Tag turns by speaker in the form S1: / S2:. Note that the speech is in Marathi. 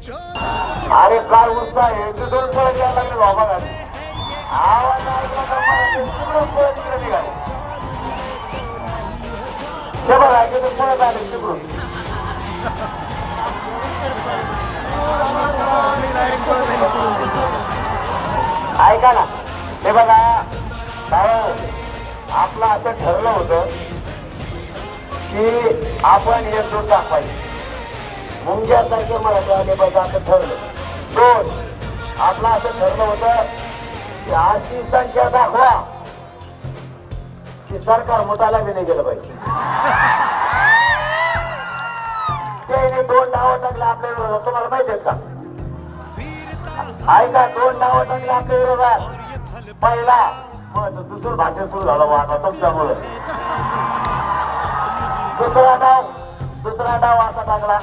S1: अरे काय उत्साह आहे ते दोन पळत यायला लागले बाबा गाडी आवाज ऐकला तर मला तिकडून पळत तिकडे निघाले ते बघा तिकडून पळत आले तिकडून ऐका ना हे बघा भाऊ आपलं असं ठरलं होतं की आपण एक दोन दाखवायचे मुंग्यासारखे मराठी आले पाहिजे असं ठरलं दोन आपलं असं ठरलं होतं की अशी संख्या दाखवा की सरकार मोठाला बी नाही गेलं पाहिजे त्याने दोन डाव टाकले आपल्या विरोधात तुम्हाला माहिती आहेत का ऐका दोन डाव टाकले आपल्या विरोधात पहिला मग दुसरं भाषण सुरू झालं वाटा तुमच्यामुळे दुसरा डाव असा टाकला